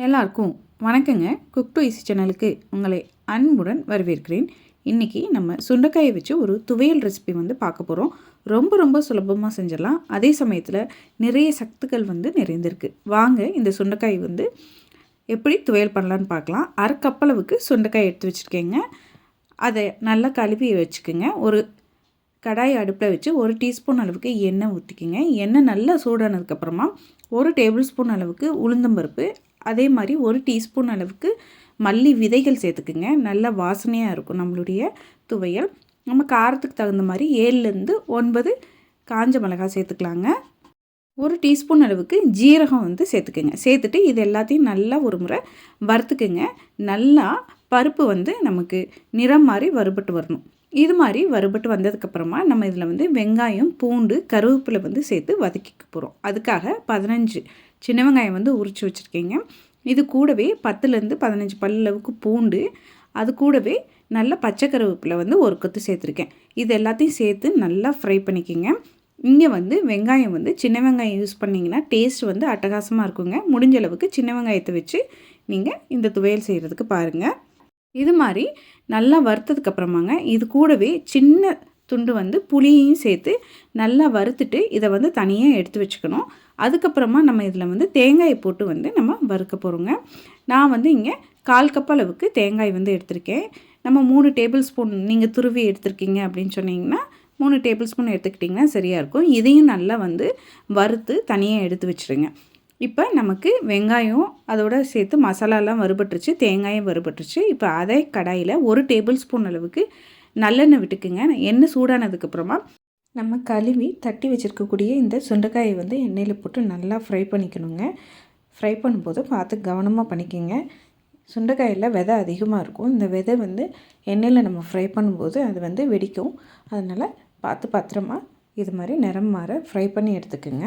எல்லாருக்கும் வணக்கங்க. Cook to easy சேனலுக்கு உங்களை அன்புடன் வரவேற்கிறேன். இன்றைக்கி நம்ம சுண்டைக்காயை வச்சு ஒரு துவையல் ரெசிபி பார்க்க போகிறோம். ரொம்ப சுலபமாக செஞ்சிடலாம். அதே சமயத்தில் நிறைய சத்துக்கள் நிறைந்திருக்கு. வாங்க இந்த சுண்டைக்காய் எப்படி துவையல் பண்ணலான்னு பார்க்கலாம். அரை கப் அளவுக்கு சுண்டைக்காய் எடுத்து வச்சுருக்கேங்க. அதை நல்லா கழுவி வச்சுக்கோங்க. ஒரு கடாய் அடுப்பில் வச்சு 1 டீஸ்பூன் அளவுக்கு எண்ணெய் ஊற்றிக்கிங்க. எண்ணெய் நல்லா சூடானதுக்கப்புறமா 1 டேபிள் ஸ்பூன் அளவுக்கு உளுந்தம்பருப்பு, அதே மாதிரி 1 டீஸ்பூன் அளவுக்கு மல்லி விதைகள் சேர்த்துக்குங்க. நல்ல வாசனையாக இருக்கும் நம்மளுடைய துவையல். நம்ம காரத்துக்கு தகுந்த மாதிரி 7லேருந்து 9 காஞ்ச மிளகாய் சேர்த்துக்கலாங்க. 1 டீஸ்பூன் அளவுக்கு ஜீரகம் சேர்த்துக்குங்க. சேர்த்துட்டு இது எல்லாத்தையும் நல்லா ஒரு முறை வறுத்துக்குங்க. நல்லா பருப்பு நமக்கு நிறம் மாதிரி வறுபட்டு வரணும். இது மாதிரி வறுபட்டு வந்ததுக்கப்புறமா நம்ம இதில் வெங்காயம், பூண்டு, கருவேப்பிலை சேர்த்து வதக்கிக்க போகிறோம். அதுக்காக 15 சின்ன வெங்காயம் உரித்து வச்சுருக்கீங்க. இது கூடவே 10லேருந்து 15 பல்லளவுக்கு பூண்டு, அது கூடவே நல்ல பச்சை கருவேப்பிலை ஒரு கொத்து சேர்த்துருக்கேன். இது எல்லாத்தையும் சேர்த்து நல்லா ஃப்ரை பண்ணிக்கிங்க. இங்கே வெங்காயம் சின்ன வெங்காயம் யூஸ் பண்ணிங்கன்னா டேஸ்ட் அட்டகாசமாக இருக்குங்க. முடிஞ்ச அளவுக்கு சின்ன வெங்காயத்தை வச்சு நீங்கள் இந்த துவையல் செய்கிறதுக்கு பாருங்கள். இது மாதிரி நல்லா வறுத்ததுக்கப்புறமாங்க இது கூடவே சின்ன துண்டு புளியையும் சேர்த்து நல்லா வறுத்துட்டு இதை தனியாக எடுத்து வச்சுக்கணும். அதுக்கப்புறமா நம்ம இதில் தேங்காயை போட்டு நம்ம வறுக்க போகிறோங்க. நான் இங்கே 1/4 கப் அளவுக்கு தேங்காய் எடுத்திருக்கேன். நம்ம 3 டேபிள் ஸ்பூன் நீங்கள் துருவி எடுத்துருக்கீங்க அப்படின்னு சொன்னீங்கன்னா 3 டேபிள் ஸ்பூன் எடுத்துக்கிட்டிங்கன்னா சரியாக இருக்கும். இதையும் நல்லா வறுத்து தனியாக எடுத்து வச்சுருங்க. இப்போ நமக்கு வெங்காயம் அதோடு சேர்த்து மசாலாலாம் வறுபட்டுருச்சு, தேங்காயும் வறுபட்டுருச்சு. இப்போ அதே கடாயில் 1 டேபிள் ஸ்பூன் அளவுக்கு நல்லெண்ணெய் விட்டுக்குங்க. எண்ணெய் சூடானதுக்கப்புறமா நம்ம கழுவி தட்டி வச்சுருக்கக்கூடிய இந்த சுண்டைக்காயை எண்ணெயில் போட்டு நல்லா ஃப்ரை பண்ணிக்கணுங்க. ஃப்ரை பண்ணும்போது பார்த்து கவனமாக பண்ணிக்கோங்க. சுண்டைக்காயில் விதை அதிகமாக இருக்கும். இந்த விதை எண்ணெயில் நம்ம ஃப்ரை பண்ணும்போது அது வெடிக்கும். அதனால் பார்த்து பத்திரமா இது மாதிரி நிறம் மாற ஃப்ரை பண்ணி எடுத்துக்கோங்க.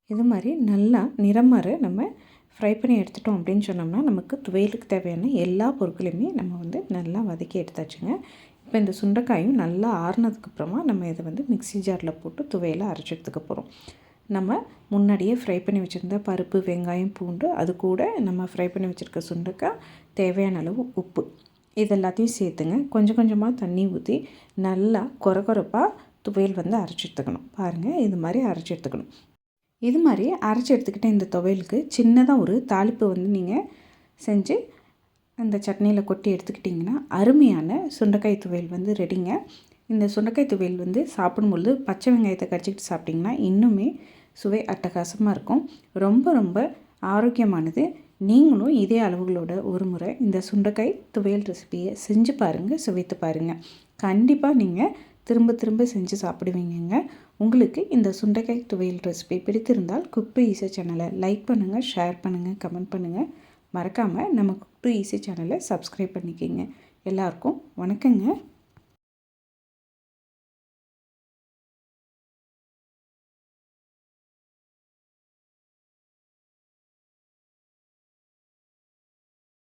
இது மாதிரி நல்லா நிறம் மாற நம்ம ஃப்ரை பண்ணி எடுத்துட்டோம் அப்படின்னு சொன்னோம்னா நமக்கு துவையலுக்கு தேவையான எல்லா பொருட்களையுமே நம்ம நல்லா வதக்கி எடுத்தாச்சுங்க. இப்போ இந்த சுண்டைக்காயும் நல்லா ஆறுனதுக்கப்புறமா நம்ம இதை மிக்ஸி ஜாரில் போட்டு துவையலை அரைச்சி எடுத்துக்க போகிறோம். நம்ம முன்னாடியே ஃப்ரை பண்ணி வச்சுருந்த பருப்பு, வெங்காயம், பூண்டு, அது கூட நம்ம ஃப்ரை பண்ணி வச்சுருக்க சுண்டைக்காய், தேவையான அளவு உப்பு, இது எல்லாத்தையும் சேர்த்துங்க. கொஞ்சம் கொஞ்சமாக தண்ணி ஊற்றி நல்லா கொரப்பாக துவையல் அரைச்சி எடுத்துக்கணும். பாருங்கள், இது மாதிரி அரைச்சி எடுத்துக்கணும். இது மாதிரி அரைச்சி எடுத்துக்கிட்ட இந்த துவையலுக்கு சின்னதாக ஒரு தாளிப்பு நீங்கள் செஞ்சு அந்த சட்னியில் கொட்டி எடுத்துக்கிட்டிங்கன்னா அருமையான சுண்டைக்காய் துவையல் ரெடிங்க. இந்த சுண்டைக்காய் துவையல் சாப்பிடும்பொழுது பச்சை வெங்காயத்தை கடிச்சிக்கிட்டு சாப்பிட்டிங்கன்னா இன்னுமே சுவை அட்டகாசமாக இருக்கும். ரொம்ப ஆரோக்கியமானது. நீங்களும் இதே அளவுகளோட ஒரு முறை இந்த சுண்டைக்காய் துவையல் ரெசிபியை செஞ்சு பாருங்கள், சுவைத்து பாருங்கள். கண்டிப்பாக நீங்கள் திரும்ப செஞ்சு சாப்பிடுவீங்க. உங்களுக்கு இந்த சுண்டைக்காய் துவையல் ரெசிபி பிடித்திருந்தால் குக் டு ஈஸி சேனலை லைக் பண்ணுங்கள், ஷேர் பண்ணுங்கள், கமெண்ட் பண்ணுங்கள். மறக்காமல் நம்ம குக் டு ஈஸி சேனலை சப்ஸ்கிரைப் பண்ணிக்கோங்க. எல்லாருக்கும் வணக்கங்க.